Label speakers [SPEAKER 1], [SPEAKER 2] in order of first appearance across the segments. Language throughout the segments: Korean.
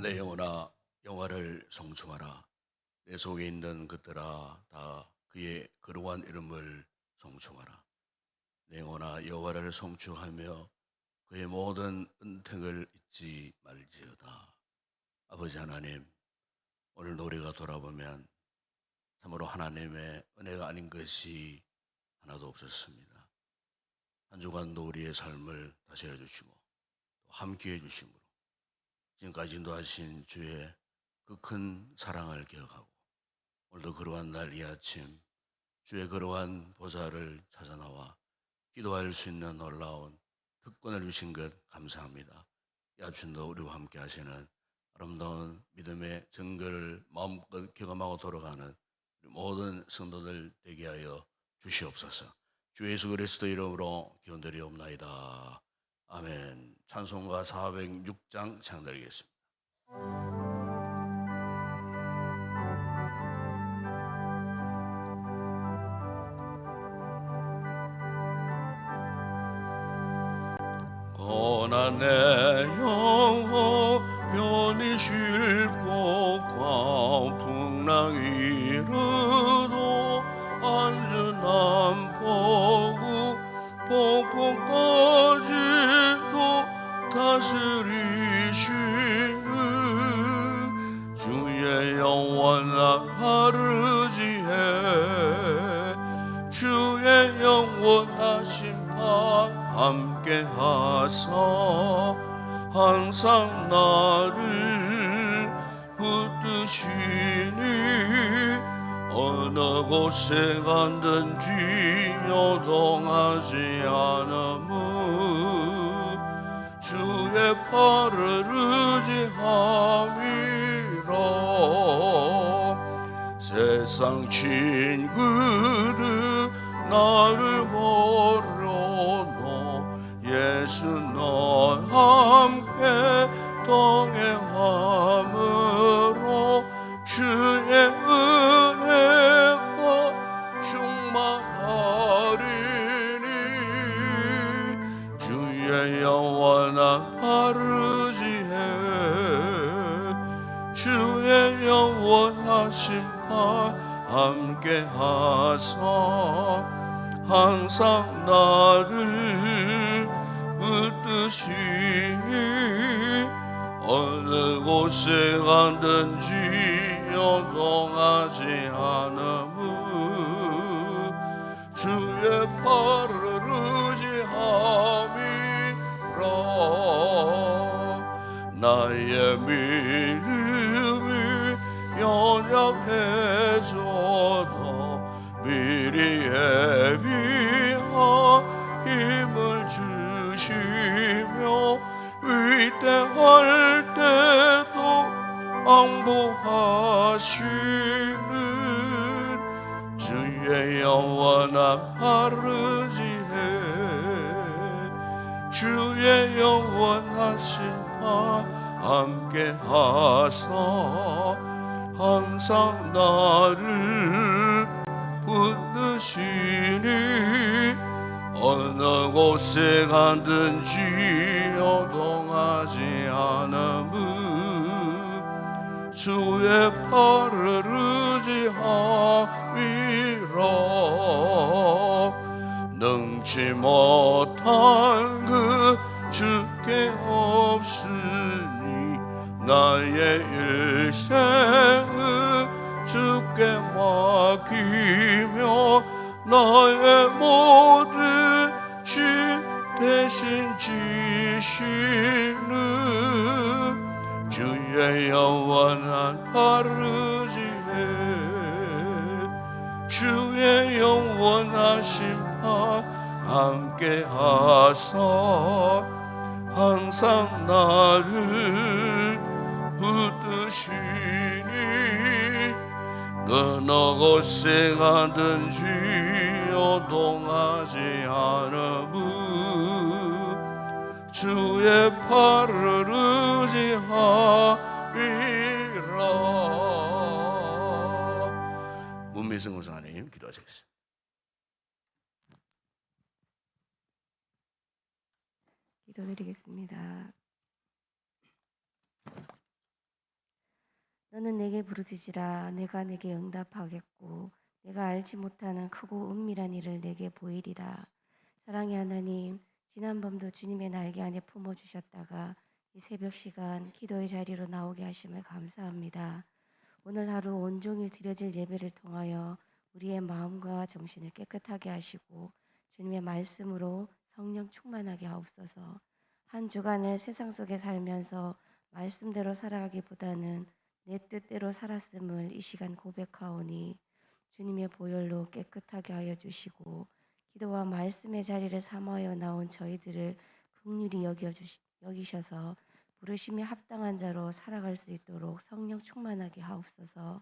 [SPEAKER 1] 내 영혼아 여호와를 성취하라. 내 속에 있는 것들아 다 그의 거룩한 이름을 성취하라. 내 영혼아 여호와를 성취하며 그의 모든 은택을 잊지 말지어다. 아버지 하나님, 오늘 우리가 돌아보면 참으로 하나님의 은혜가 아닌 것이 하나도 없었습니다. 한 주간도 우리의 삶을 다시 해주시고 또 함께 해주심으로 지금까지 인도하신 주의 그 큰 사랑을 기억하고 오늘도 그러한 날 이 아침 주의 그러한 보좌를 찾아 나와 기도할 수 있는 놀라운 특권을 주신 것 감사합니다. 이 아침도 우리와 함께 하시는 아름다운 믿음의 증거를 마음껏 경험하고 돌아가는 우리 모든 성도들 되게 하여 주시옵소서. 주 예수 그리스도 이름으로 기원드리옵나이다. 아멘. 찬송가 406장 창드리겠습니다. 고난의 영혼 편히 쉴고 광풍랑 이르도 안전한 보고 폭풍까지도 다스리시는 주의 영원한 바르지에 주의 영원하신 바 함께 하사 항상 나를 붙드시니 어느 곳에 간든지 요동하지 않음은 주의 팔을 의지함이라. 세상 친구들 나를 버려놓 예수 너와 함께 동행함으로 주의 은혜가 충만하리니 주의 영원한 바르지에 주의 영원하신 바 함께 하사 항상 나를 붙드시니 어느 곳에 간든지 요동하지 않음은 주의 팔을 의지함이라. 나의 믿음이 연약해져도 미리 예비한 힘을 주시며 위대할 때도 양보하시는 주의 영원한 바르지에 주의 영원하신 바 함께 하사 항상 나를 붙드시니 어느 곳에 간든지 요동하지 않음은 주의 팔을 의지함이라. 능치 못한 그 주께 없으니 나의 일생을 주께 맡기며 나의 모든 죄 대신 지시는 주의 영원한 바르지에 주의 영원하신 바 함께 하사 항상 나를 붙드시니 어느 곳에 가든지 요동하지 않음은 주의 팔을 의지함이라. 문미승 권사님 기도하시겠습니다.
[SPEAKER 2] 기도드리겠습니다. 너는 내게 부르짖으라. 내가 내게 응답하겠고 내가 알지 못하는 크고 은밀한 일을 내게 보이리라. 사랑의 하나님, 지난밤도 주님의 날개 안에 품어주셨다가 이 새벽 시간 기도의 자리로 나오게 하심을 감사합니다. 오늘 하루 온종일 드려질 예배를 통하여 우리의 마음과 정신을 깨끗하게 하시고 주님의 말씀으로 성령 충만하게 하옵소서. 한 주간을 세상 속에 살면서 말씀대로 살아가기보다는 내 뜻대로 살았음을 이 시간 고백하오니 주님의 보혈로 깨끗하게 하여 주시고 기도와 말씀의 자리를 삼하여 나온 저희들을 긍휼히 여기셔서 부르심에 합당한 자로 살아갈 수 있도록 성령 충만하게 하옵소서.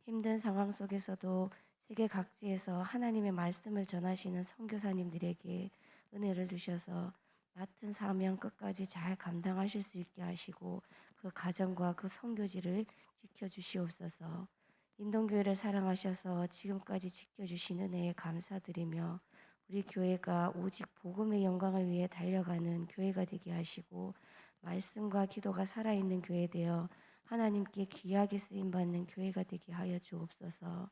[SPEAKER 2] 힘든 상황 속에서도 세계 각지에서 하나님의 말씀을 전하시는 선교사님들에게 은혜를 주셔서 맡은 사명 끝까지 잘 감당하실 수 있게 하시고 그 가정과 그 선교지를 지켜주시옵소서. 인동교회를 사랑하셔서 지금까지 지켜주신 은혜에 감사드리며 우리 교회가 오직 복음의 영광을 위해 달려가는 교회가 되게 하시고 말씀과 기도가 살아있는 교회 되어 하나님께 귀하게 쓰임받는 교회가 되게 하여 주옵소서.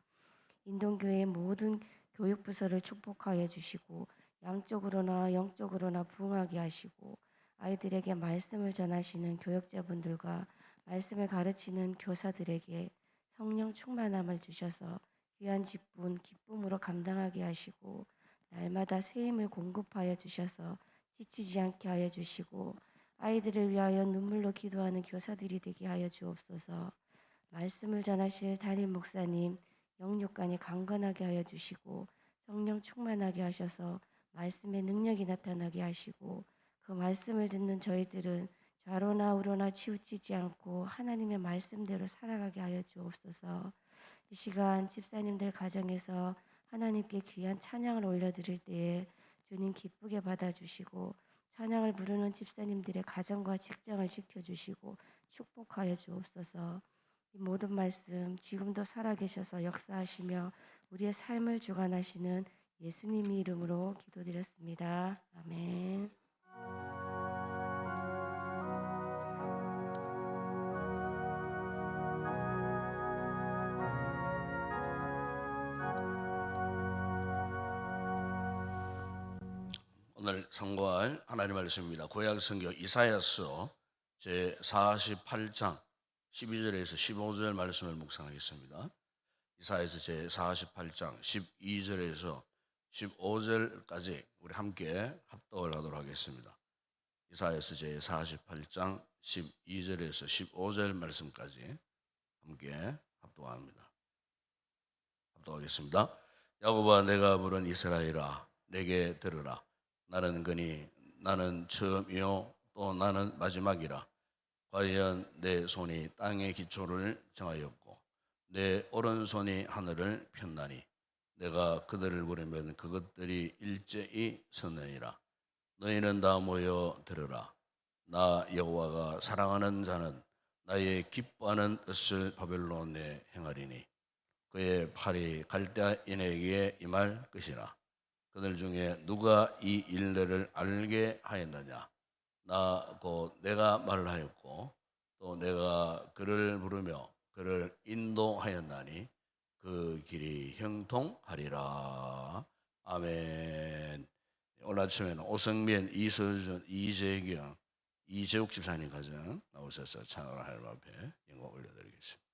[SPEAKER 2] 인동교회의 모든 교육부서를 축복하여 주시고 양적으로나 영적으로나 부흥하게 하시고 아이들에게 말씀을 전하시는 교역자분들과 말씀을 가르치는 교사들에게 성령 충만함을 주셔서 귀한 직분 기쁨으로 감당하게 하시고 날마다 새 힘을 공급하여 주셔서 지치지 않게 하여 주시고 아이들을 위하여 눈물로 기도하는 교사들이 되게 하여 주옵소서. 말씀을 전하실 담임 목사님 영육간이 강건하게 하여 주시고 성령 충만하게 하셔서 말씀의 능력이 나타나게 하시고 그 말씀을 듣는 저희들은 좌로나 우로나 치우치지 않고 하나님의 말씀대로 살아가게 하여 주옵소서. 이 시간 집사님들 가정에서 하나님께 귀한 찬양을 올려드릴 때에 주님 기쁘게 받아주시고 찬양을 부르는 집사님들의 가정과 직장을 지켜주시고 축복하여 주옵소서. 이 모든 말씀 지금도 살아계셔서 역사하시며 우리의 삶을 주관하시는 예수님의 이름으로 기도드렸습니다. 아멘.
[SPEAKER 1] 오늘 선고할 하나님 말씀입니다. 구약 성경 이사야서 제 48장 12절에서 15절 말씀을 묵상하겠습니다. 이사야서 제 48장 12절에서 15절까지 우리 함께 합독을 하도록 하겠습니다. 이사야서 제 48장 12절에서 15절 말씀까지 함께 합독합니다. 합독하겠습니다. 야곱아, 내가 부른 이스라엘아, 내게 들으라. 나는 처음이요 또 나는 마지막이라. 과연 내 손이 땅의 기초를 정하였고 내 오른손이 하늘을 폈나니 내가 그들을 부르면 그것들이 일제히 서느니라. 너희는 다 모여 들으라. 나 여호와가 사랑하는 자는 나의 기뻐하는 뜻을 바벨론에 행하리니 그의 팔이 갈대인에게 임할 것이라. 그들 중에 누가 이 일들을 알게 하였느냐? 나 곧 내가 말을 하였고 또 내가 그를 부르며 그를 인도하였나니 그 길이 형통하리라. 아멘. 오늘 아침에는 오성민, 이서준, 이재경, 이재욱 집사님 가정 나오셔서 찬양을 하나님 앞에 영광 올려드리겠습니다.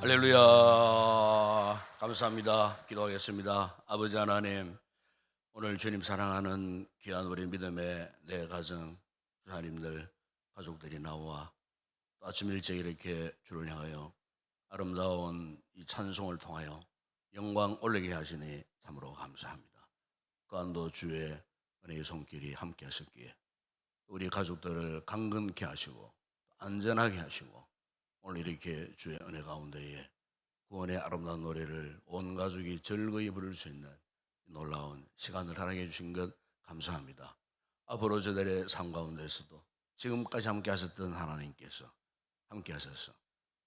[SPEAKER 1] 할렐루야. 감사합니다. 기도하겠습니다. 아버지 하나님, 오늘 주님 사랑하는 귀한 우리 믿음의 내 가정, 하나님들, 가족들이 나와 또 아침 일찍 이렇게 주를 향하여 아름다운 이 찬송을 통하여 영광 올리게 하시니 참으로 감사합니다. 또한도 주의 은혜의 손길이 함께 하셨기에 우리 가족들을 강건케 하시고 안전하게 하시고 오늘 이렇게 주의 은혜 가운데에 구원의 아름다운 노래를 온 가족이 즐거이 부를 수 있는 놀라운 시간을 허락해 주신 것 감사합니다. 앞으로 저들의 삶 가운데서도 지금까지 함께 하셨던 하나님께서 함께 하셔서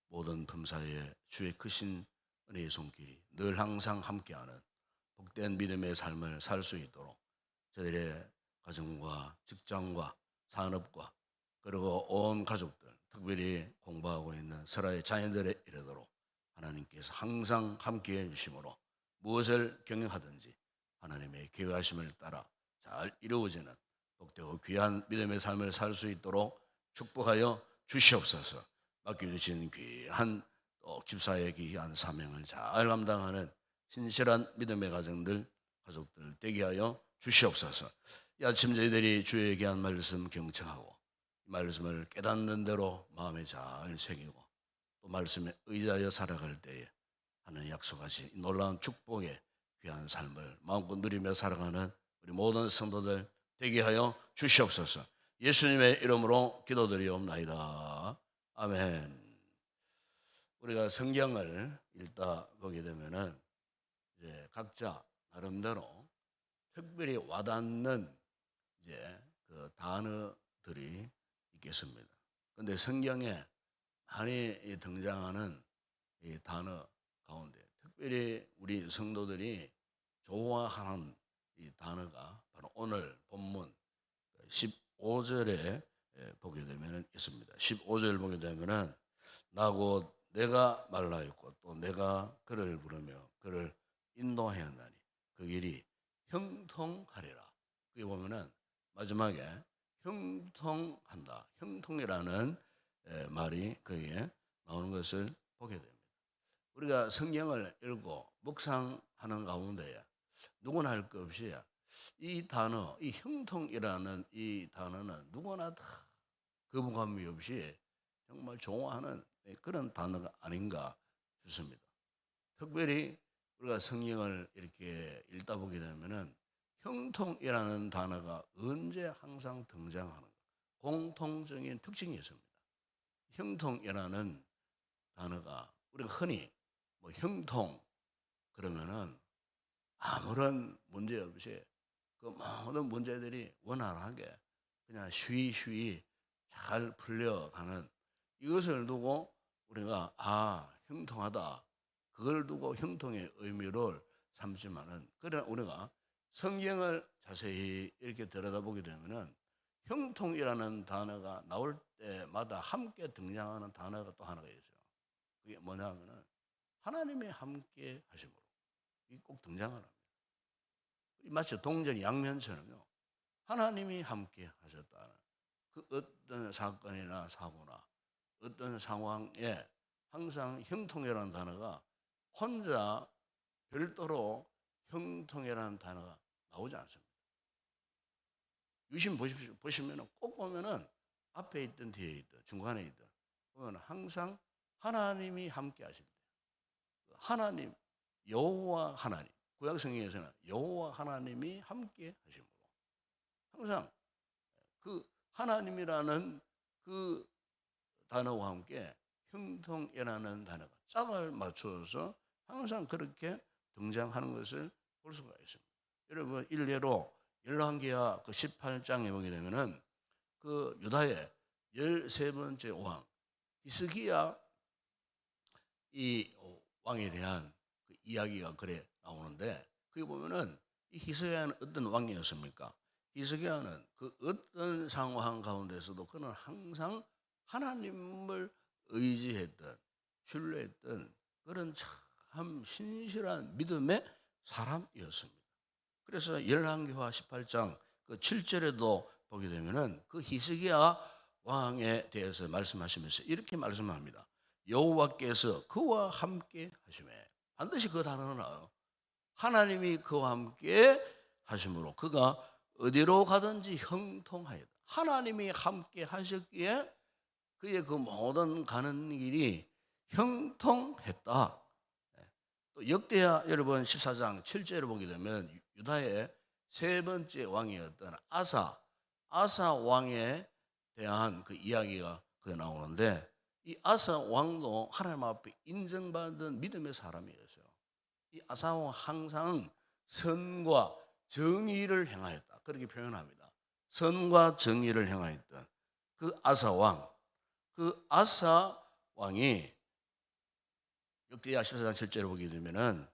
[SPEAKER 1] 모든 범사에 주의 크신 은혜의 손길이 늘 항상 함께하는 복된 믿음의 삶을 살 수 있도록 저들의 가정과 직장과 산업과 그리고 온 가족들, 특별히 공부하고 있는 설아의 자녀들에 이르도록 하나님께서 항상 함께해 주심으로 무엇을 경영하든지 하나님의 계획하심을 따라 잘 이루어지는 복되고 귀한 믿음의 삶을 살 수 있도록 축복하여 주시옵소서. 맡겨주신 귀한 또 집사의 귀한 사명을 잘 감당하는 신실한 믿음의 가정들, 가족들 되게 하여 주시옵소서. 이 아침 저희들이 주의 귀한 말씀 경청하고 이 말씀을 깨닫는 대로 마음에 잘 새기고 또 말씀에 의지하여 살아갈 때에 하는 약속하신 이 놀라운 축복의 귀한 삶을 마음껏 누리며 살아가는 우리 모든 성도들 되게 하여 주시옵소서. 예수님의 이름으로 기도드리옵나이다. 아멘. 우리가 성경을 읽다 보게 되면은 이제 각자 나름대로 특별히 와닿는 이제 그 단어들이 있겠습니다. 그런데 성경에 많이 등장하는 이 단어 가운데 특별히 우리 성도들이 좋아하는 이 단어가 바로 오늘 본문 15절에 보게 되면 있습니다. 15절 보게 되면은 나 곧 내가 말라였고 또 내가 그를 부르며 그를 인도하였나니 그 길이 형통하리라. 그게 보면은 마지막에 형통한다. 형통이라는 말이 거기에 나오는 것을 보게 됩니다. 우리가 성경을 읽고 묵상하는 가운데 누구나 할 것 없이 이 단어, 이 형통이라는 이 단어는 누구나 다 거부감이 없이 정말 좋아하는 그런 단어가 아닌가 싶습니다. 특별히 우리가 성경을 이렇게 읽다 보게 되면은 형통이라는 단어가 언제 항상 등장하는 가 공통적인 특징이 있습니다. 형통이라는 단어가 우리가 흔히 뭐 형통 그러면은 아무런 문제 없이 그 모든 문제들이 원활하게 그냥 쉬쉬 잘 풀려가는 이것을 두고 우리가 형통하다 그걸 두고 형통의 의미를 삼지만은 그래 우리가 성경을 자세히 이렇게 들여다보게 되면은 형통이라는 단어가 나올 때마다 함께 등장하는 단어가 또 하나가 있어요. 그게 뭐냐면은 하나님이 함께 하심으로 이게 꼭 등장을 합니다. 마치 동전 양면처럼요. 하나님이 함께 하셨다는 그 어떤 사건이나 사고나 어떤 상황에 항상 형통이라는 단어가 혼자 별도로 형통이라는 단어가 나오지 않습니다. 유심 보시면 꼭 보면은 앞에 있든 뒤에 있든 중간에 있든 보면 항상 하나님이 함께 하실 때 하나님 여호와 하나님 구약 성경에서는 여호와 하나님이 함께 하심으로 항상 그 하나님이라는 그 단어와 함께 형통이라는 단어가 짝을 맞춰서 항상 그렇게 등장하는 것을 볼 수가 있습니다. 여러분 일례로 열왕기하 그 18장에 보게 되면은 그 유다의 13번째 왕 히스기야 이 왕에 대한 그 이야기가 그래 나오는데 거기 보면은 이 히스기야는 어떤 왕이었습니까? 히스기야는 그 어떤 상황 가운데서도 그는 항상 하나님을 의지했던 신뢰했던 그런 참 신실한 믿음의 사람이었습니다. 그래서 열왕기하 18장 그 7절에도 보게 되면은 그 히스기야 왕에 대해서 말씀하시면서 이렇게 말씀합니다. 여호와께서 그와 함께 하심에. 반드시 그 단어는 나와요. 하나님이 그와 함께 하심으로 그가 어디로 가든지 형통하였다. 하나님이 함께 하셨기에 그의 그 모든 가는 길이 형통했다. 또 역대하 여러분 14장 7절을 보게 되면 유다의 세 번째 왕이었던 아사 왕에 대한 그 이야기가 그 나오는데, 이 아사 왕도 하나님 앞에 인정받은 믿음의 사람이었어요. 이 아사 왕은 항상 선과 정의를 행하였다, 그렇게 표현합니다. 선과 정의를 행하였던 그 아사 왕, 그 아사 왕이 역대하 14장 7절을 보게 되면은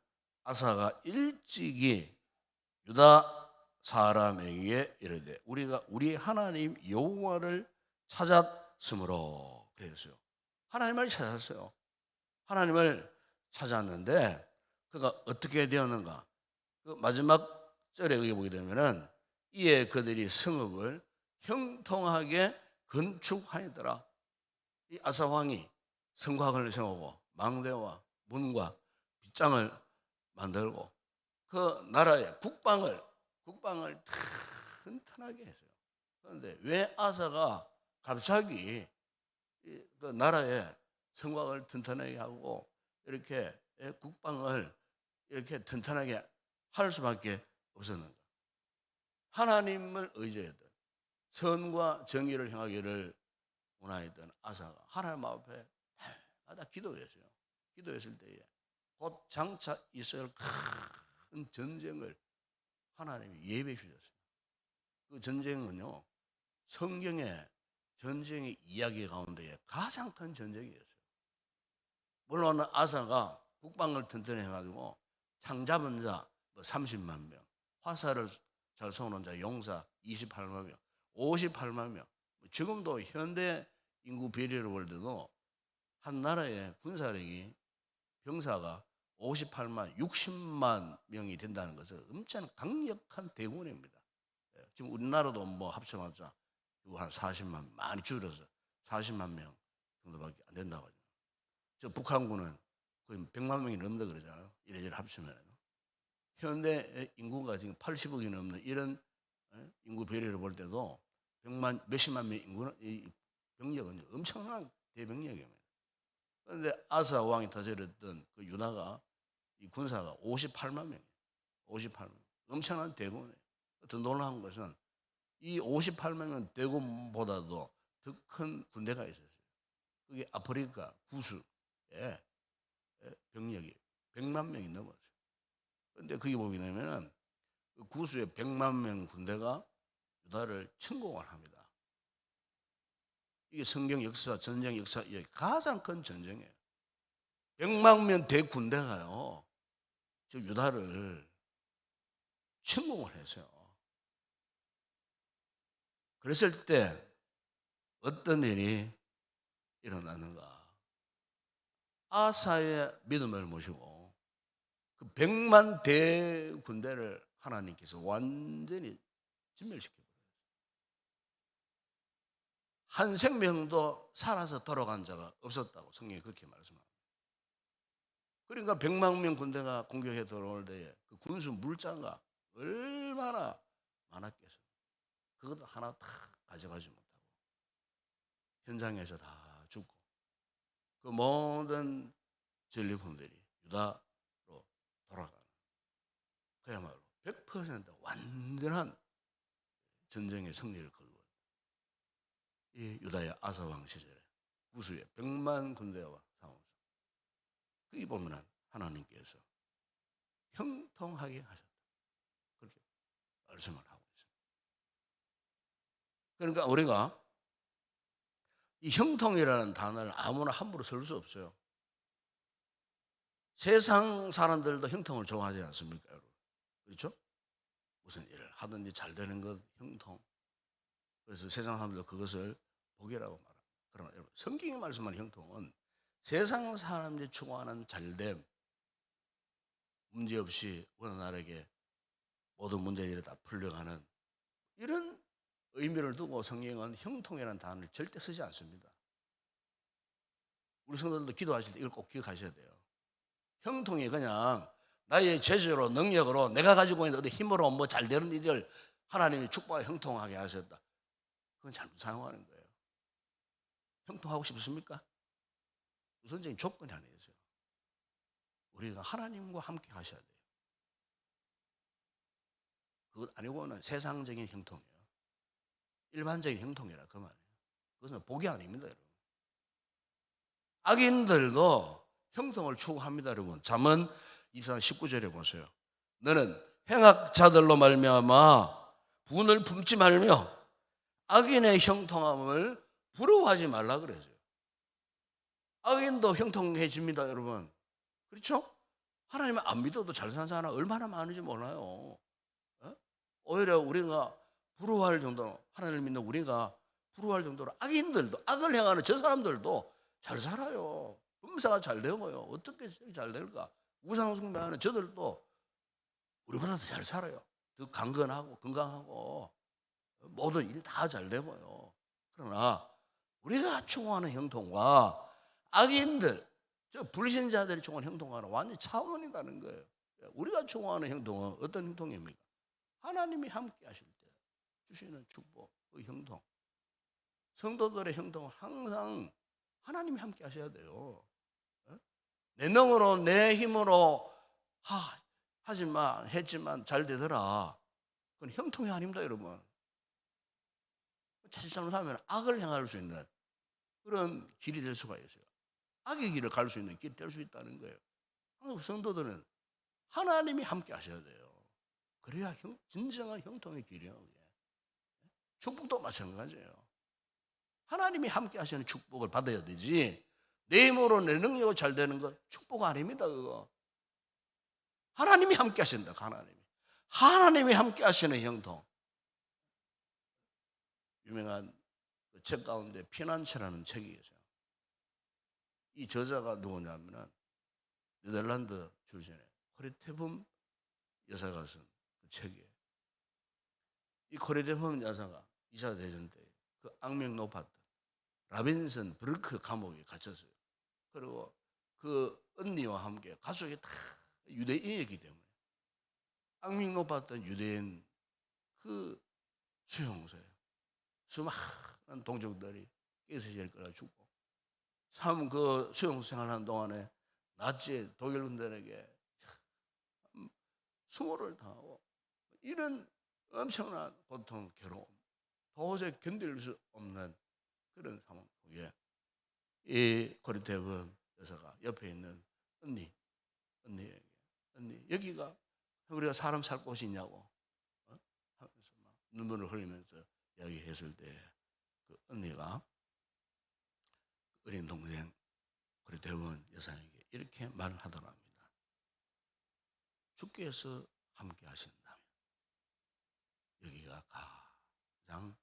[SPEAKER 1] 아사가 일찍이 유다 사람에게 이르되 우리가 우리 하나님 여호와를 찾았으므로 그랬어요. 하나님을 찾았어요. 하나님을 찾았는데 그가 어떻게 되었는가? 그 마지막 절에 의해 보게 되면은 이에 그들이 성읍을 형통하게 건축하였더라. 이 아사 왕이 성곽을 세우고 망대와 문과 빗장을 만들고 그 나라의 국방을 튼튼하게 했어요. 그런데 왜 아사가 갑자기 그 나라의 성곽을 튼튼하게 하고 이렇게 국방을 이렇게 튼튼하게 할 수밖에 없었는가? 하나님을 의지했던, 선과 정의를 행하기를 원하였던 아사가 하나님 앞에 날마다 기도했어요. 기도했을 때에 곧 장차 있을 큰 전쟁을 하나님이 예배해 주셨어요. 그 전쟁은요, 성경의 전쟁의 이야기 가운데 가장 큰 전쟁이었어요. 물론 아사가 국방을 튼튼히 해가지고 창잡은 자 30만 명, 화살을 잘 쏘는 자 용사 28만 명, 58만 명. 지금도 현대 인구 비례를 볼 때도 한 나라의 군사력이 병사가 58만, 60만 명이 된다는 것은 엄청 강력한 대군입니다. 지금 우리나라도 뭐 합쳐봤자 한 40만, 많이 줄여서 40만 명 정도밖에 안 된다고 하죠. 저 북한군은 거의 100만 명이 넘는다 그러잖아요. 이래저래 합치면. 현대 인구가 지금 80억이 넘는 이런 인구 비례를 볼 때도 100만, 몇십만 명 인구는, 이 병력은 엄청난 대병력입니다. 그런데 아사 왕이 다스렸던 그 유다가 이 군사가 58만 명이에요. 58만 명. 엄청난 대군이에요. 더 놀라운 것은 이 58만 명 대군보다도 더 큰 군대가 있었어요. 그게 아프리카 구수의 병력이 100만 명이 넘었어요. 그런데 그게 뭐게 되면은 그 구수의 100만 명 군대가 유다를 침공을 합니다. 이게 성경 역사, 전쟁 역사의 가장 큰 전쟁이에요. 100만 명 대군대가요, 저 유다를 침공을 했어요. 그랬을 때 어떤 일이 일어나는가? 아사의 믿음을 모시고 그 100만 대군대를 하나님께서 완전히 진멸시켜버려요. 한 생명도 살아서 돌아간 자가 없었다고 성경이 그렇게 말씀합니다. 그러니까 100만 명 군대가 공격해 들어올 때에 그 군수 물자가 얼마나 많았겠어요. 그것도 하나 다 가져가지 못하고 현장에서 다 죽고 그 모든 전리품들이 유다로 돌아가는, 그야말로 100% 완전한 전쟁의 승리를 거두었다. 이 유다의 아사왕 시절에 구수의 100만 군대와 싸우면서 거기 보면은 하나님께서 형통하게 하셨다, 그렇게 말씀을 하고 있습니다. 그러니까 우리가 이 형통이라는 단어를 아무나 함부로 쓸 수 없어요. 세상 사람들도 형통을 좋아하지 않습니까, 여러분? 그렇죠? 무슨 일을 하든지 잘 되는 것 형통. 그래서 세상 사람들도 그것을 복이라고 말합니다. 그러나 여러분, 성경이 말씀하는 형통은 세상 사람들이 추구하는 잘됨, 문제없이 어느 날에게 모든 문제들이 다 풀려가는 이런 의미를 두고 성경은 형통이라는 단어를 절대 쓰지 않습니다. 우리 성도들도 기도하실 때 이걸 꼭 기억하셔야 돼요. 형통이 그냥 나의 재주로 능력으로 내가 가지고 있는 어떤 힘으로 뭐 잘 되는 일을 하나님이 축복하여 형통하게 하셨다. 그건 잘못 사용하는 거예요. 형통하고 싶습니까? 우선적인 조건이 하나 있어요. 우리가 하나님과 함께 하셔야 돼요. 그것 아니고는 세상적인 형통이에요. 일반적인 형통이라 그 말이에요. 그것은 복이 아닙니다, 여러분. 악인들도 형통을 추구합니다, 여러분. 잠언 24장 19절에 보세요. 너는 행악자들로 말미암아 분을 품지 말며 악인의 형통함을 부러워하지 말라 그랬어요. 악인도 형통해집니다, 여러분. 그렇죠? 하나님을 안 믿어도 잘 사는 사람 얼마나 많은지 몰라요. 어? 오히려 우리가 부러워할 정도로, 하나님을 믿는 우리가 부러워할 정도로 악인들도, 악을 행하는 저 사람들도 잘 살아요. 범사가 잘 되고요. 어떻게 잘 될까? 우상 숭배하는 저들도 우리보다 더 잘 살아요. 더 강건하고 건강하고 모든 일 다 잘 되고요. 그러나 우리가 추구하는 형통과 악인들, 저 불신자들이 추구하는 형통과는 완전히 차원이라는 거예요. 우리가 추구하는 형통은 어떤 형통입니까? 하나님이 함께 하실 때 주시는 축복, 그 형통. 성도들의 형통은 항상 하나님이 함께 하셔야 돼요. 내 능으로 내 힘으로 했지만 잘 되더라. 그건 형통이 아닙니다, 여러분. 자칫 잘못하면 악을 행할 수 있는 그런 길이 될 수가 있어요. 악의 길을 갈 수 있는 길이 될 수 있다는 거예요. 한국 성도들은 하나님이 함께 하셔야 돼요. 그래야 진정한 형통의 길이에요. 축복도 마찬가지예요. 하나님이 함께 하시는 축복을 받아야 되지 내 힘으로 내 능력으로 잘 되는 거 축복 아닙니다. 그거 하나님이 함께 하신다. 하나님이 함께 하시는 형통. 유명한 책 가운데 피난처라는 책이 있어요. 이 저자가 누구냐면 네덜란드 출신의 코리테붐 여사가 쓴 그 책이에요. 이 코리테붐 여사가 2차 대전 때 그 악명 높았던 라빈슨 브르크 감옥에 갇혔어요. 그리고 그 언니와 함께 가족이 다 유대인이었기 때문에 악명 높았던 유대인 그 수용소에 수많은 동족들이 깨서질 거라 죽고 참 그 수용소 생활하는 동안에 나치 독일 군대에게 수모를 당하고 이런 엄청난 고통, 괴로움 도저히 견딜 수 없는 그런 상황 속에 이 고리대본 여사가 옆에 있는 언니에게 언니 여기가 우리가 사람 살 곳이 있냐고 하면서 막 눈물을 흘리면서 이야기했을 때 그 언니가 어린 동생 고리대본 여사에게 이렇게 말을 하더랍니다. 주께서 함께 하신다면 여기가 가장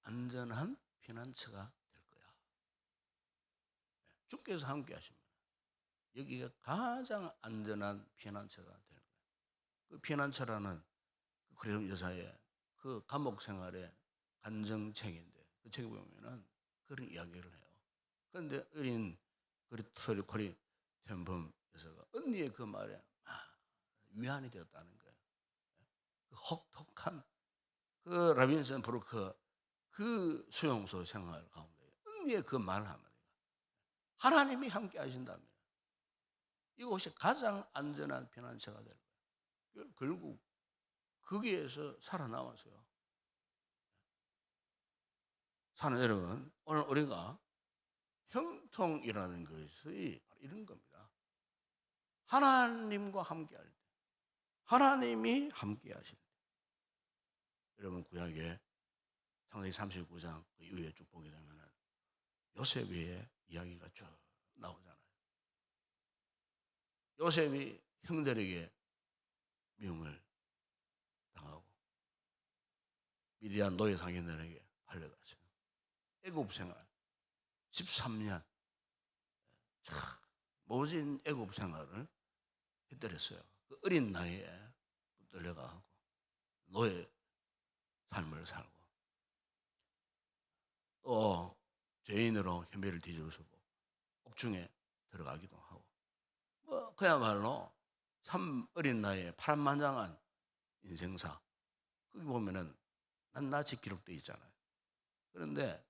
[SPEAKER 1] 안전한 피난처가 될 거야. 주께서 함께 하십니다. 여기가 가장 안전한 피난처가 될 거야. 그 피난처라는 그림 여사의 그 감옥 생활의 간증책인데 그 책에 보면은 그런 이야기를 해요. 그런데 어린 코리 템범 여사가 언니의 그 말에 위안이 되었다는 거예요. 그 혹독한 그 라빈슨 브루크 그 수용소 생활 가운데 언니의 그 말 한마디가 하나님이 함께 하신다면 이곳이 가장 안전한 피난처가 될 거예요. 결국 거기에서 살아남았어요. 사는 여러분, 오늘 우리가 형통이라는 것이 이런 겁니다. 하나님과 함께 할 때, 하나님이 함께 하실 때. 여러분 구약에 창세기 39장 그 이후에 쭉 보게 되면 요셉의 이야기가 쭉 나오잖아요. 요셉이 형들에게 미움을 당하고 미디안 노예 상인들에게 팔려갔어요. 애굽 생활 13년 참 모진 애굽 생활을 해드렸어요. 그 어린 나이에 붙들려가고 노예 삶을 살고 또 죄인으로 혐의를 뒤집어쓰고 옥중에 들어가기도 하고, 뭐 그야말로 참 어린 나이에 파란만장한 인생사, 거기 보면은 낱낱이 기록되어 있잖아요. 그런데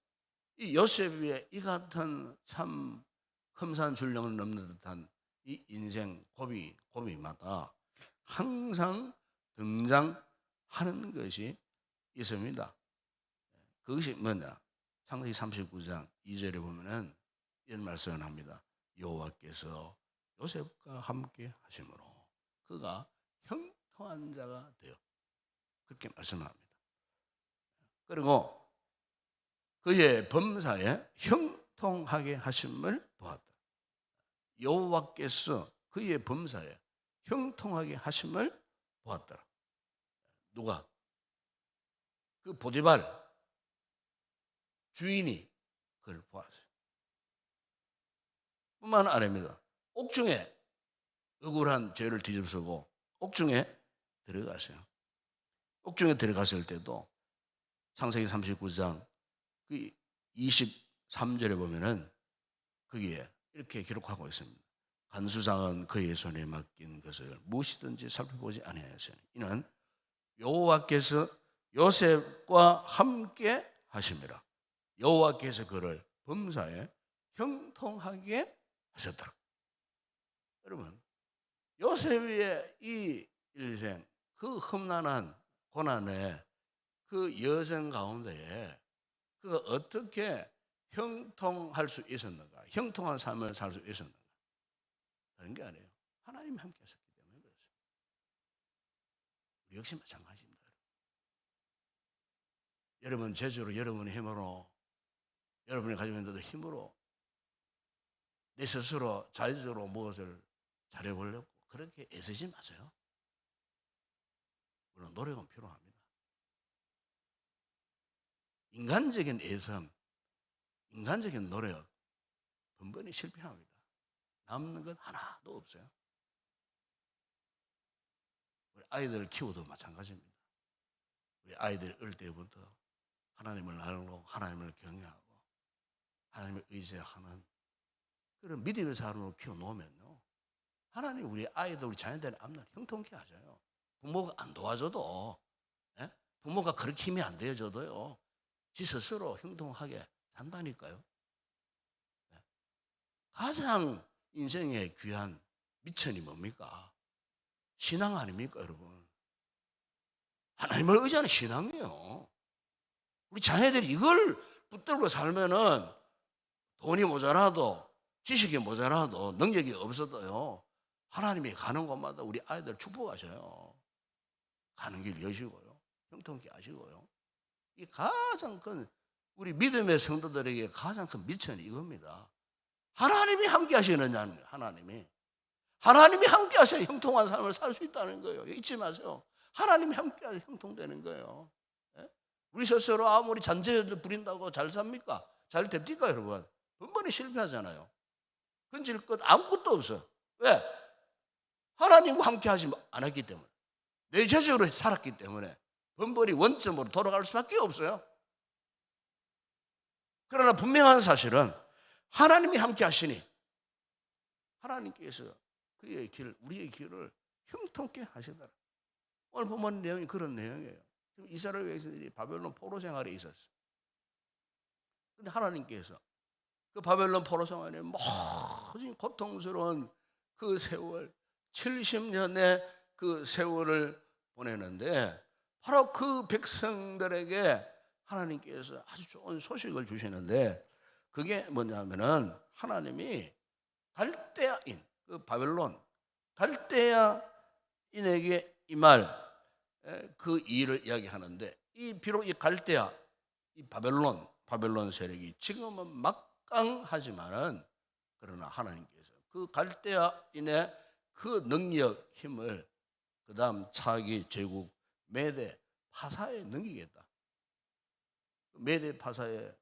[SPEAKER 1] 이 요셉의 이 같은 참 험산줄령을 넘는 듯한 이 인생 고비마다 항상 등장하는 것이 있습니다. 그것이 뭐냐? 창세기 39장 2절에 보면은 이런 말씀을 합니다. 여호와께서 요셉과 함께 하심으로 그가 형통한 자가 되어, 그렇게 말씀합니다. 그리고 그의 범사에 형통하게 하심을 보았다. 여호와께서 그의 범사에 형통하게 하심을 보았더라. 누가? 그 보디발 주인이 그걸 보았어요. 뿐만 아닙니다. 옥중에 억울한 죄를 뒤집어쓰고 옥중에 들어갔어요. 옥중에 들어갔을 때도 창세기 39장 그 23절에 보면은 거기에 이렇게 기록하고 있습니다. 간수장은 그의 손에 맡긴 것을 무엇이든지 살펴보지 아니하였으니 이는 여호와께서 요셉과 함께 하심이라. 여호와께서 그를 범사에 형통하게 하셨더라. 여러분, 요셉의 이 일생, 그 험난한 고난의 그 여정 가운데에 그 어떻게 형통할 수 있었는가, 형통한 삶을 살 수 있었는가, 그런 게 아니에요. 하나님이 함께 하셨기 때문에 그렇습니다. 우리 역시 마찬가지입니다. 여러분 재주로, 여러분의 힘으로, 여러분이 가지고 있는 힘으로 내 스스로 자의적으로 무엇을 잘해보려고 그렇게 애쓰지 마세요. 물론 노력은 필요합니다. 인간적인 애섬, 인간적인 노력 번번이 실패합니다. 남는 건 하나도 없어요. 우리 아이들을 키워도 마찬가지입니다. 우리 아이들 어릴 때부터 하나님을 알고 하나님을 경외하고 하나님을 의지하는 그런 믿음의 사람으로 키워놓으면요, 하나님 우리 아이들, 우리 자녀들의 앞날 형통케 하셔요. 부모가 안 도와줘도, 예? 부모가 그렇게 힘이 안 되어줘도요, 지 스스로 형통하게 산다니까요. 예? 가장 인생의 귀한 미천이 뭡니까? 신앙 아닙니까, 여러분? 하나님을 의지하는 신앙이에요. 우리 자녀들이 이걸 붙들고 살면은 돈이 모자라도, 지식이 모자라도, 능력이 없어도요, 하나님이 가는 곳마다 우리 아이들 축복하셔요. 가는 길 여시고요, 형통케 하시고요. 이 가장 큰, 우리 믿음의 성도들에게 가장 큰 미천이 이겁니다. 하나님이 함께 하시느냐는 거예요. 하나님이 함께 하셔야 형통한 삶을 살 수 있다는 거예요. 잊지 마세요. 하나님이 함께 하셔야 형통되는 거예요. 예? 우리 스스로 아무리 잔재를 부린다고 잘 삽니까? 잘 됩니까, 여러분? 번번이 실패하잖아요. 건질 것 아무것도 없어. 왜? 하나님과 함께 하지 안 했기 때문에, 내재적으로 살았기 때문에 번번이 원점으로 돌아갈 수밖에 없어요. 그러나 분명한 사실은 하나님이 함께 하시니 하나님께서 그의 길, 우리의 길을 형통케 하시더라. 오늘 보면 내용이 그런 내용이에요. 지금 이스라엘 백성들이 바벨론 포로 생활에 있었어요. 그런데 하나님께서 그 바벨론 포로 생활에 모든 고통스러운 그 세월, 70년의 그 세월을 보내는데 바로 그 백성들에게 하나님께서 아주 좋은 소식을 주시는데, 그게 뭐냐면은 하나님이 갈대아인, 그 바벨론 갈대아인에게 이 말, 그 일을 이야기하는데, 이 비록 이 갈대아, 이 바벨론 세력이 지금은 막강하지만은, 그러나 하나님께서 그 갈대아인의 그 능력, 힘을 그 다음 차기 제국 메대 파사에 넘기겠다. 메대 파사의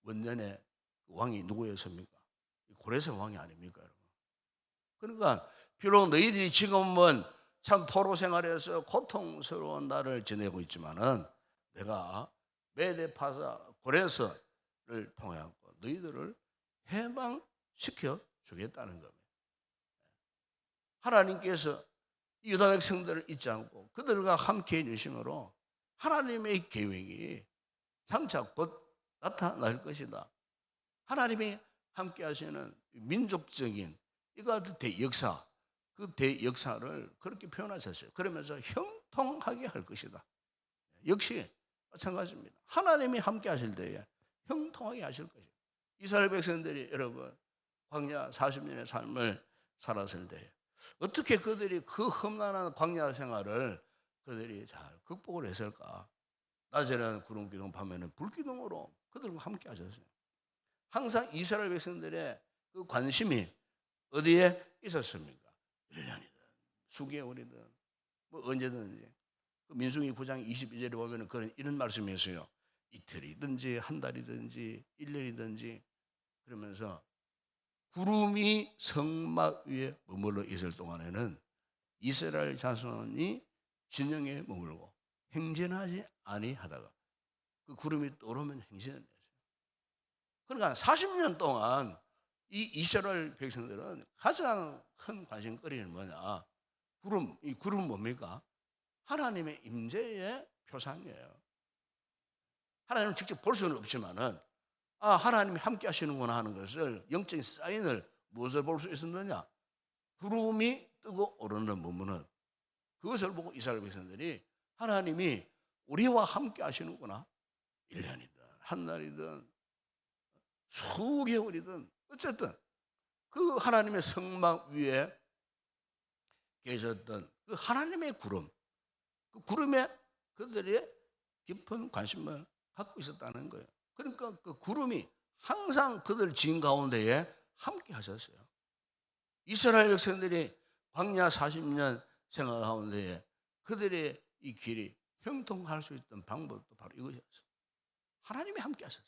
[SPEAKER 1] 원년의 왕이 누구였습니까? 고레스 왕이 아닙니까, 여러분? 그러니까 비록 너희들이 지금은 참 포로 생활에서 고통스러운 날을 지내고 있지만은 내가 메대 파사 고레스를 통해 너희들을 해방시켜 시켜주겠다는 겁니다. 하나님께서 유다 백성들을 잊지 않고 그들과 함께 해주심으로 하나님의 계획이 장차 곧 나타날 것이다. 하나님이 함께 하시는 민족적인 이거 대역사, 그 대역사를 그렇게 표현하셨어요. 그러면서 형통하게 할 것이다. 역시 마찬가지입니다. 하나님이 함께 하실 때에 형통하게 하실 것이다. 이스라엘 백성들이 여러분 광야 40년의 삶을 살았을 때 어떻게 그들이 그 험난한 광야 생활을 그들이 잘 극복을 했을까? 낮에는 구름 기둥, 밤에는 불 기둥으로 그들과 함께 하셨어요. 항상 이스라엘 백성들의 그 관심이 어디에 있었습니까? 1년이든 수개월이든 뭐 언제든지. 그 민수기 9장 22절에 보면 그런 이런 말씀이 있어요. 이틀이든지 한 달이든지 1년이든지 그러면서 구름이 성막 위에 머물러 있을 동안에는 이스라엘 자손이 진영에 머물고 행진하지 아니하다가 그 구름이 떠오르면 행진을 했어요. 그러니까 40년 동안 이 이스라엘 백성들은 가장 큰 관심거리는 뭐냐? 이 구름은 뭡니까? 하나님의 임재의 표상이에요. 하나님을 직접 볼 수는 없지만은 하나님이 함께 하시는구나 하는 것을 영적인 사인을 무엇을 볼 수 있었느냐? 구름이 뜨고 오르는 부분은 그것을 보고 이스라엘 백성들이 하나님이 우리와 함께 하시는구나. 1년이든 한 달이든 수개월이든 어쨌든 그 하나님의 성막 위에 계셨던 그 하나님의 구름, 그 구름에 그들의 깊은 관심을 갖고 있었다는 거예요. 그러니까 그 구름이 항상 그들 지인 가운데에 함께 하셨어요. 이스라엘 백성들이 광야 40년 생활 가운데에 그들의 이 길이 형통할 수 있던 방법도 바로 이것이었어요. 하나님이 함께 하셨어요.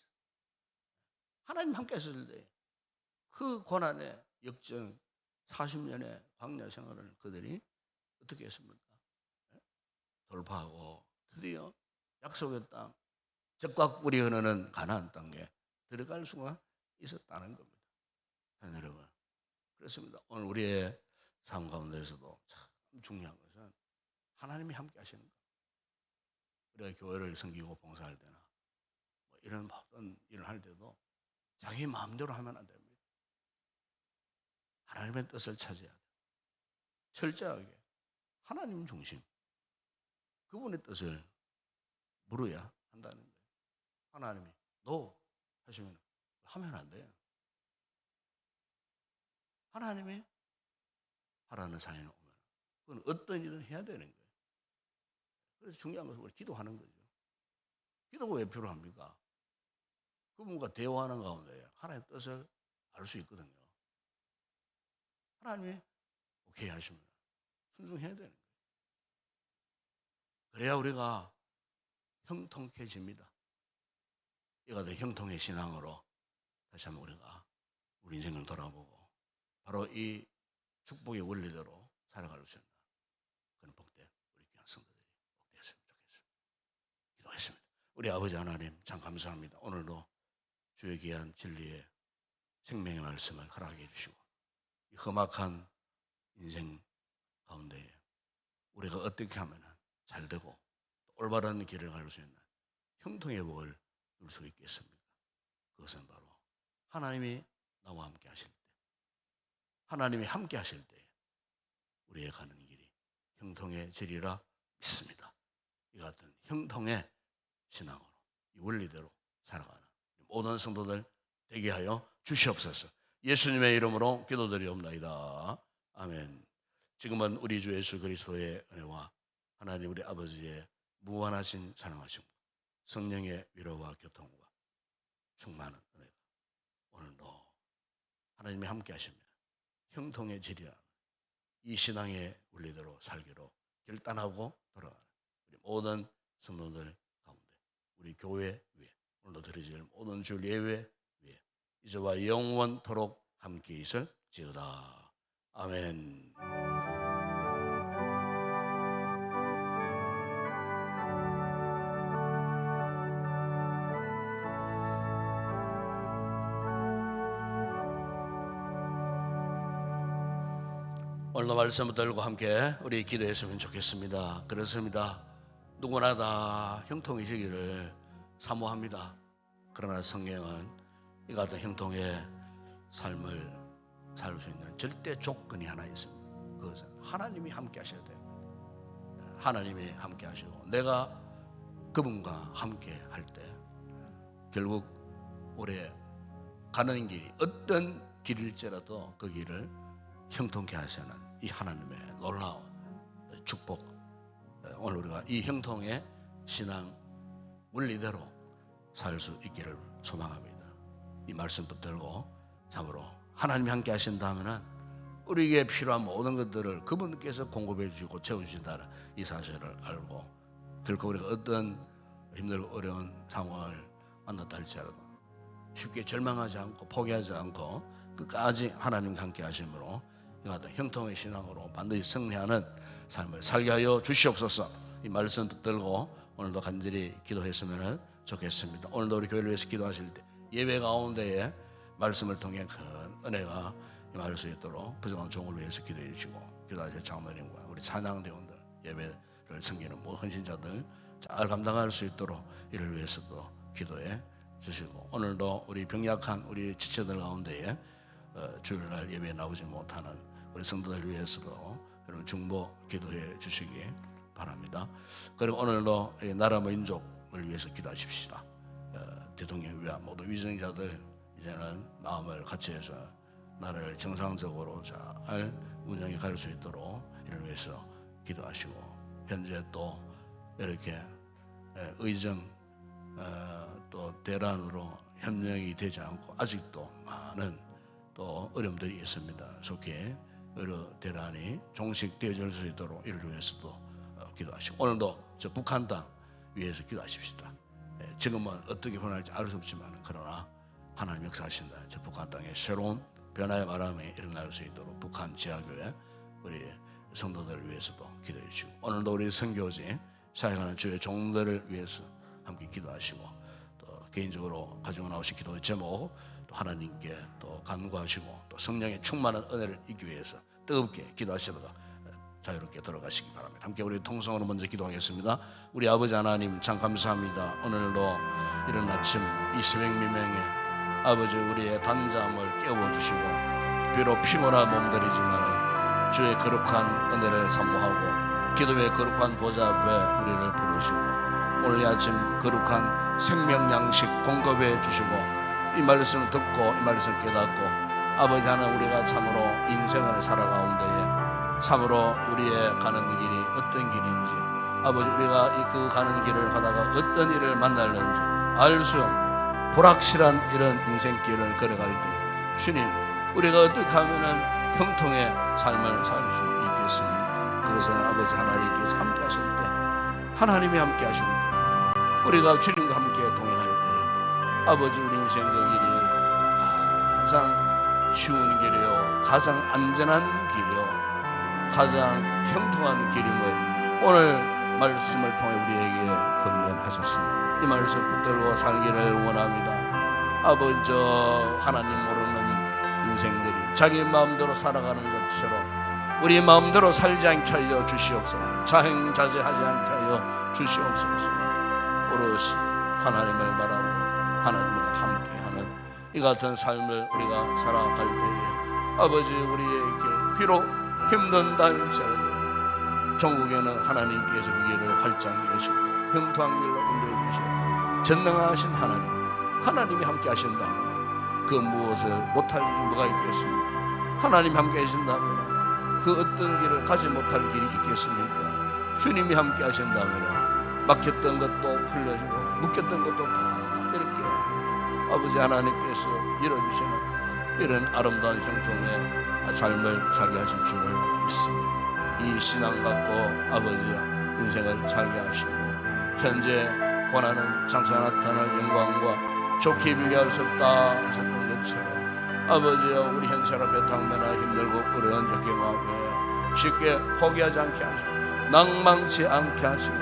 [SPEAKER 1] 하나님 함께 하셨을 때 그 고난의 역정 40년의 광야 생활을 그들이 어떻게 했습니까? 돌파하고 드디어 약속의 땅, 젖과 꿀이 흐르는 가나안 땅에 들어갈 수가 있었다는 겁니다. 여러분, 그렇습니다. 오늘 우리의 삶 가운데서도 참 중요한 것은 하나님이 함께 하시는 것. 우리가 교회를 섬기고 봉사할 때나 뭐 이런 모든 일을 할 때도 자기 마음대로 하면 안 됩니다. 하나님의 뜻을 찾아야 돼요. 철저하게 하나님 중심, 그분의 뜻을 물어야 한다는 거예요. 하나님이 너 하시면 하면 안 돼요. 하나님이 하라는 사연이 오면 그건 어떤 일을 해야 되는 거예요. 그래서 중요한 것은 우리 기도하는 거죠. 기도가 왜 필요합니까? 그분과 대화하는 가운데 하나님의 뜻을 알 수 있거든요. 하나님이 오케이 하시면 순종해야 되는 거예요. 그래야 우리가 형통해집니다. 이가 형통의 신앙으로 다시 한번 우리가 우리 인생을 돌아보고 바로 이 축복의 원리대로 살아갈 수 있는 그런 복된 우리 귀한 성도들이 복되었으면 좋겠습니다. 기도했습니다. 우리 아버지 하나님 참 감사합니다. 오늘도 주의 귀한 진리의 생명의 말씀을 허락해 주시고 이 험악한 인생 가운데 우리가 어떻게 하면 잘 되고 올바른 길을 갈 수 있는 형통의 복을 누릴 수 있겠습니까? 그것은 바로 하나님이 나와 함께 하실 때, 하나님이 함께 하실 때 우리의 가는 길이 형통해지리라 믿습니다. 이 같은 형통의 신앙으로 이 원리대로 살아가는 모든 성도들 되게 하여 주시옵소서. 예수님의 이름으로 기도드리옵나이다. 아멘. 지금은 우리 주 예수 그리스도의 은혜와 하나님 우리 아버지의 무한하신 사랑하심과 성령의 위로와 교통과 충만한 은혜가 오늘도 하나님이 함께 하시면 형통해지리라. 이 신앙의 원리대로 살기로 결단하고 돌아가는 우리 모든 성도들 가운데 우리 교회 위에 오늘도 드려질 모든 주 예배 위에 이제와 영원토록 함께 있을지어다. 아멘. 오늘도 말씀을 들고 함께 우리 기도했으면 좋겠습니다. 그렇습니다. 누구나 다 형통이시기를 사모합니다. 그러나 성경은 이 같은 형통의 삶을 살 수 있는 절대 조건이 하나 있습니다. 그것은 하나님이 함께 하셔야 돼요. 하나님이 함께 하시고 내가 그분과 함께 할 때 결국 우리의 가는 길이 어떤 길일지라도 그 길을 형통케 하시는 이 하나님의 놀라운 축복, 오늘 우리가 이 형통의 신앙 원리대로 살 수 있기를 소망합니다. 이 말씀 붙들고 참으로 하나님이 함께 하신다면 우리에게 필요한 모든 것들을 그분께서 공급해 주시고 채워주신다는 이 사실을 알고 결코 우리가 어떤 힘들고 어려운 상황을 만났다 할지라도 쉽게 절망하지 않고 포기하지 않고 끝까지 하나님과 함께 하심으로 이 같은 형통의 신앙으로 반드시 승리하는 삶을 살게 하여 주시옵소서. 이 말씀 붙들고 오늘도 간절히 기도했으면 좋겠습니다. 오늘도 우리 교회를 위해서 기도하실 때 예배 가운데에 말씀을 통해 큰 은혜가 임할 수 있도록 부정한 종을 위해서 기도해 주시고 기도하실 장로님과 우리 찬양대원들 예배를 섬기는 모든 헌신자들 잘 감당할 수 있도록 이를 위해서도 기도해 주시고 오늘도 우리 병약한 우리 지체들 가운데에 주일날 예배에 나오지 못하는 우리 성도들 위해서도 여러분 중보 기도해 주시기 바랍니다. 그리고 오늘도 나라 민족을 위해서 기도하십시다. 대통령 위한 모든 위정자들 이제는 마음을 같이해서 나라를 정상적으로 잘 운영해 갈 수 있도록 이를 위해서 기도하시고 현재 또 이렇게 의정 또 대란으로 협력이 되지 않고 아직도 많은 또 어려움들이 있습니다. 속히 여러 대란이 종식되어질 수 있도록 이를 위해서도 기도하시고 오늘도 저 북한 땅 위해서 기도하십시다. 지금은 어떻게 변할지 알 수 없지만 그러나 하나님 역사하신다. 저 북한 땅에 새로운 변화의 바람이 일어날 수 있도록 북한 지하교회 우리 성도들을 위해서도 기도해 주시고 오늘도 우리 선교지 사역하는 주의 종들을 위해서 함께 기도하시고 또 개인적으로 가지고 나오신 기도의 제목 또 하나님께 또 간구하시고 또 성령의 충만한 은혜를 잊기 위해서 뜨겁게 기도하시다가 자유롭게 들어가시기 바랍니다. 함께 우리 통성으로 먼저 기도하겠습니다. 우리 아버지 하나님 참 감사합니다. 오늘도 이른 아침 이 새벽 미명에 아버지 우리의 단잠을 깨워주시고 비록 피곤한 몸들이지만 주의 거룩한 은혜를 사모하고 기도의 거룩한 보좌 앞에 우리를 부르시고 오늘 아침 거룩한 생명 양식 공급해 주시고 이 말씀을 듣고 이 말씀을 깨닫고 아버지 하나님 우리가 참으로 인생을 살아가운데에 참으로 우리의 가는 길이 어떤 길인지 아버지 우리가 그 가는 길을 가다가 어떤 일을 만날는지 알 수 없는 불확실한 이런 인생길을 걸어갈 때 주님 우리가 어떻게 하면은 형통의 삶을 살 수 있겠습니까? 그것은 아버지 하나님께서 함께 하실 때 하나님이 함께 하실 때 우리가 주님과 함께 동행할 때 아버지 우리 인생 그 길이 가장 쉬운 길이요 가장 안전한 길이요 가장 형통한 길임을 오늘 말씀을 통해 우리에게 권면하셨습니다. 이 말씀 붙들고 살기를 원합니다. 아버지 하나님 모르는 인생들이 자기 마음대로 살아가는 것처럼 우리 마음대로 살지 않게 하여 주시옵소서. 자행자제하지 않게 하여 주시옵소서. 오롯이 하나님을 바라고 하나님과 함께하는 이 같은 삶을 우리가 살아갈 때에 아버지 우리의 길 비록 힘든 날짜라도 전국에는 하나님께서 그 길을 활짝 여시고 형통한 길로 인도해 주시고 전능하신 하나님이 함께 하신다면 그 무엇을 못할 일이 뭐가 있겠습니까? 하나님이 함께 하신다면 그 어떤 길을 가지 못할 길이 있겠습니까? 주님이 함께 하신다면 막혔던 것도 풀려지고 묶였던 것도 다 이렇게 아버지 하나님께서 열어주시는 이런 아름다운 형통의 삶을 살게 하실 줄을 믿습니다. 이 신앙 갖고 아버지여 인생을 살게 하시고 현재 고난은 장차 나타날 영광과 좋게 비교할 수 없다 하셨던 것처럼 아버지여 우리 현실 앞에 당면하 힘들고 어려운 역경 앞에 쉽게 포기하지 않게 하시고 낭망치 않게 하시고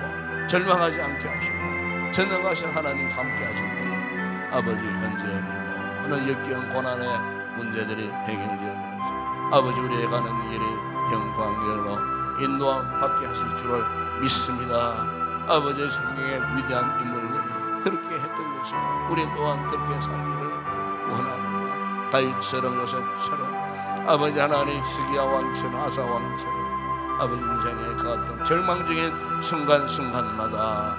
[SPEAKER 1] 절망하지 않게 하시고 전능하신 하나님 함께 하시고 아버지 현재 어느 역경 고난의 문제들이 해결되어서 아버지 우리의 가는 길이 영광으로 인도함 받게 하실 줄을 믿습니다. 아버지의 성경의 위대한 인물들이 그렇게 했던 것을 우리 또한 그렇게 살기를 원합니다. 다윗처럼 요셉처럼 아버지 하나님 히스기야 왕처럼 아사 왕처럼 아버지 인생에 그 어떤 절망적인 순간순간마다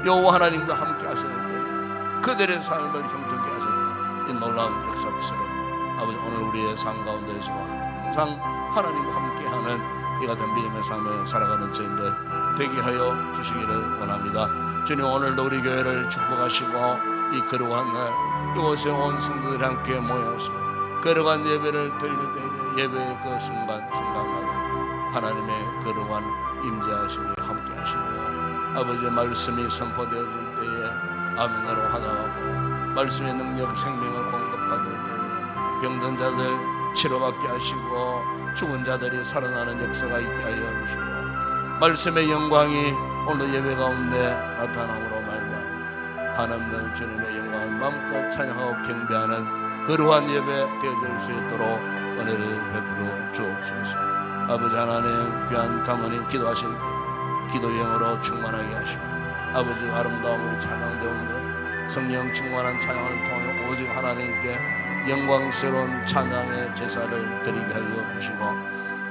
[SPEAKER 1] 여호와 하나님과 함께 하실 때 그들의 삶을 형통케 하셨다. 이 놀라운 역사처럼 아버지 오늘 우리의 삶 가운데서 항상 하나님과 함께하는 이 같은 믿음의 삶을 살아가는 저희들 되게 하여 주시기를 원합니다. 주님 오늘도 우리 교회를 축복하시고 이 거룩한 날 이곳에 온 성도들이 함께 모여서 거룩한 예배를 드릴 때에 예배의 그 순간순간마다 하나님의 거룩한 임재하심이 함께 하시고 아버지의 말씀이 선포되어질 때에 아멘으로 환영하고 말씀의 능력 생명을 공급받을 때에 병든 자들 치료받게 하시고 죽은 자들이 살아나는 역사가 있게 하여 주시고 말씀의 영광이 오늘 예배 가운데 나타남으로 말미암아 한없는 주님의 영광을 마음껏 찬양하고 경배하는 거룩한 예배 되어질 수 있도록 은혜를 베풀어 주옵소서. 아버지 하나님 귀한 자모님 기도하실 때 기도형으로 충만하게 하시고 아버지 아름다운 우리 찬양되는 성령 충만한 찬양을 통해 오직 하나님께 영광스러운 찬양의 제사를 드리게 하여 주시고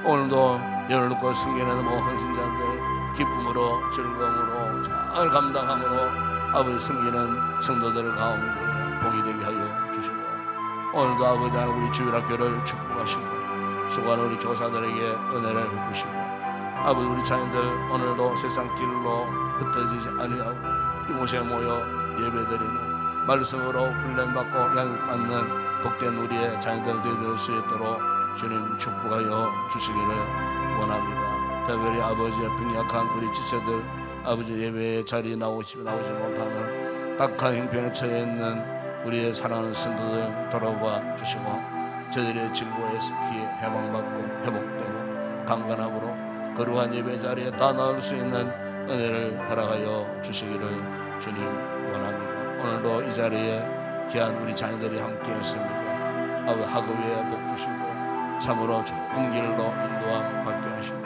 [SPEAKER 1] 오늘도 열놓고 숨기는 모든 신자들 기쁨으로 즐거움으로 잘 감당함으로 아버지 숨기는 성도들 가운데 복이 되게 하여 주시고 오늘도 아버지 하나님 우리 주일학교를 축복하시고 수고하는 우리 교사들에게 은혜를 베푸시고 아버지 우리 자녀들 오늘도 세상 길로 흩어지지 아니하고 이곳에 모여 예배드리는 말씀으로 훈련받고 양육받는 복된 우리의 자녀들 되어줄 수 있도록 주님 축복하여 주시기를 원합니다. 특별히 아버지의 빈약한 우리 지체들 아버지 예배의 자리에 나오지 못하는 각한 형편에 처해 있는 우리의 사랑하는 성도들 돌아봐 주시고 저들의 질고에서 피해 해방받고 회복되고 강건함으로 거룩한 예배 자리에 다 나올 수 있는 은혜를 허락하여 주시기를 주님 원합니다. 오늘도 이 자리에 귀한 우리 자녀들이 함께 했습니다. 학업에 복 주시고 참으로 좋은 길로 인도함 받게 하시고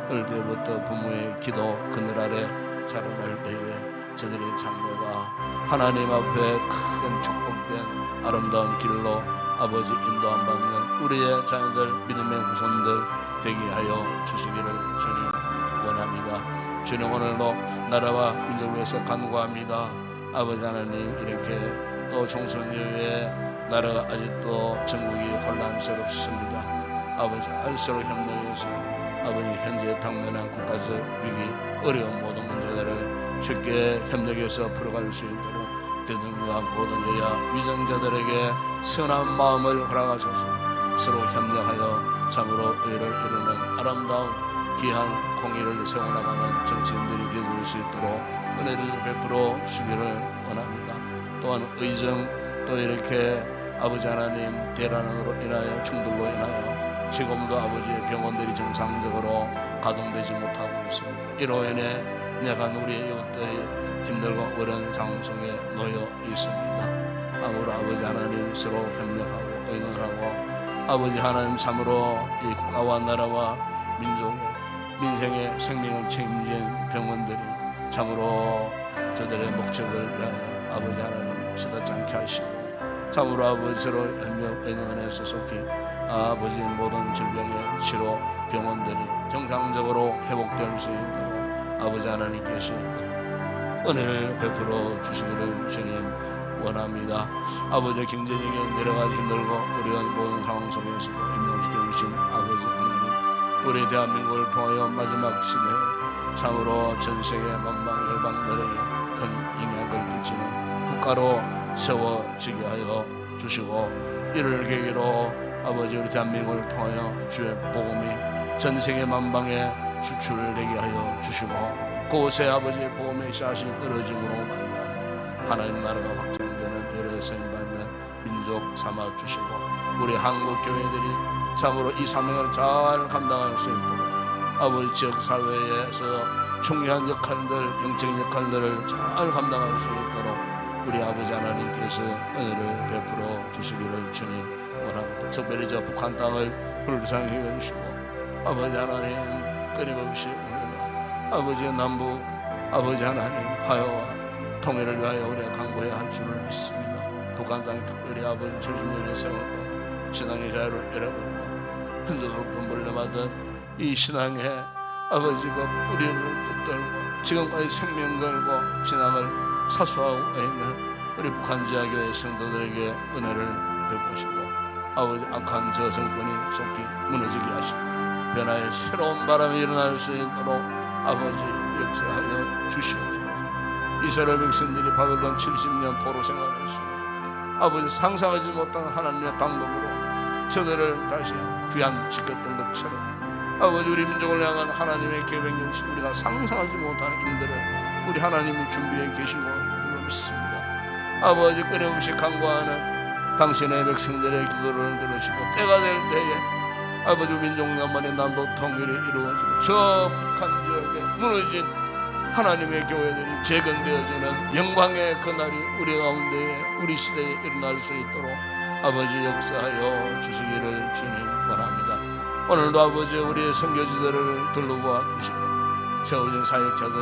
[SPEAKER 1] 어릴 때부터 부모의 기도 그늘 아래 자라날 때에 저들의 장래가 하나님 앞에 큰 축복된 아름다운 길로 아버지 인도함 받는 우리의 자녀들 믿음의 후손들 되게 하여 주시기를 주님 원합니다. 주님 오늘도 나라와 민족을 위해서 간구합니다. 아버지 하나님 이렇게 또 총선 이후에 나라가 아직도 전국이 혼란스럽습니다. 아버지 알서로 협력해서 아버지 현재 당면한 국가적 위기 어려운 모든 문제들을 쉽게 협력해서 풀어갈 수 있도록 대통령과 모든 여야 위정자들에게 선한 마음을 허락하소서. 서로 협력하여 참으로 의를 이루는 아름다운 귀한 공의를 세워나가는 정치인들이 되어줄 수 있도록 은혜를 베풀어 주기를 원합니다. 또한 의정 또 이렇게 아버지 하나님 대란으로 인하여 충돌로 인하여 지금도 아버지의 병원들이 정상적으로 가동되지 못하고 있습니다. 이로 인해 내가 우리의 이웃들이 힘들고 어려운 상황 속에 놓여 있습니다. 아무로 아버지 하나님 서로 협력하고 의논하고 아버지 하나님 참으로 이 국가와 나라와 민생의 생명을 책임진 병원들이 참으로 저들의 목적을 위하여 아버지 하나님 쓰다지 않게 하시고 참으로 아버지 서로 협력 의논해서 속히 아버지 모든 질병의 치료 병원들이 정상적으로 회복될 수 있도록 아버지 하나님께서 은혜를 베풀어 주시기를 주님 원합니다. 아버지의 경제적인 여러 가지 힘들고 어려운 모든 상황 속에서도 임명시켜 주신 아버지 하나님 우리 대한민국을 통하여 마지막 시대에 참으로 전세계 만방 열방들에게 큰 영향을 끼치는 국가로 세워지게 하여 주시고 이를 계기로 아버지 우리 대한민국을 통하여 주의 복음이 전 세계 만방에 추출되게 하여 주시고 그곳에 아버지의 복음의 씨앗이 떨어짐으로 말미암아 하나님 나라가 확장되는 여러 세임받는 민족 삼아 주시고 우리 한국 교회들이 참으로 이 사명을 잘 감당할 수 있도록 아버지 지역 사회에서 중요한 역할들 영적인 역할들을 잘 감당할 수 있도록 우리 아버지 하나님께서 은혜를 베풀어 주시기를 주님 원합니다. 특별히 저 북한 땅을 불쌍히 여기시고 아버지 하나님 끊임없이 우리가 아버지 남북 아버지 하나님 화해와 통일을 위하여 우리가 강구해야 할 줄을 믿습니다. 북한 땅 특별히 아버지 70년의 세월 동안 신앙의 자유를 잃어버리고 흔적을 분불려받은 이 신앙의 아버지가 뿌리를 붙들고 지금까지 생명 걸고 신앙을 사수하고 있는 우리 북한 지하교회 성도들에게 은혜를 베푸시고 아버지 악한 저 정권이 속히 무너지게 하시고 변화의 새로운 바람이 일어날 수 있도록 아버지 역사하여 주시옵소서. 이스라엘 백성들이 바벨론 70년 포로 생활했어요. 아버지 상상하지 못한 하나님의 방법으로 저들을 다시 귀환시켰던 것처럼 아버지 우리 민족을 향한 하나님의 계획 역시 우리가 상상하지 못하는 일들을 우리 하나님이 준비해 계시고 줄로 믿습니다. 아버지 끊임없이 간구하는 당신의 백성들의 기도를 들으시고 때가 될 때에 아버지 민족 나만의 남북 통일이 이루어지고 저 북한 지역에 무너진 하나님의 교회들이 재건되어지는 영광의 그날이 우리 가운데에 우리 시대에 일어날 수 있도록 아버지 역사하여 주시기를 주님 원합니다. 오늘도 아버지 우리의 선교지들을 둘러보아 주시고 세워진 사역자들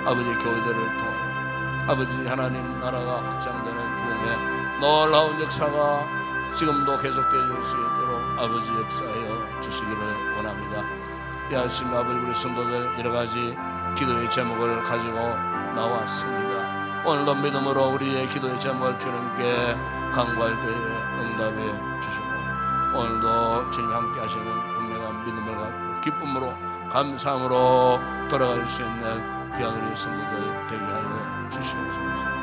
[SPEAKER 1] 아버지 교회들을 통하여 아버지 하나님 나라가 확장되는 부흥의 놀라운 역사가 지금도 계속되어 줄 수 있도록 아버지 역사하여 주시기를 원합니다. 이 아침 아버지 우리 성도들 여러 가지 기도의 제목을 가지고 나왔습니다. 오늘도 믿음으로 우리의 기도의 제목을 주님께 간구할 때에 응답해 주시고 오늘도 주님 함께 하시는 분명한 믿음을 갖고 기쁨으로 감사함으로 돌아갈 수 있는 귀한 우리 성도들 되게 하여 주시옵소서.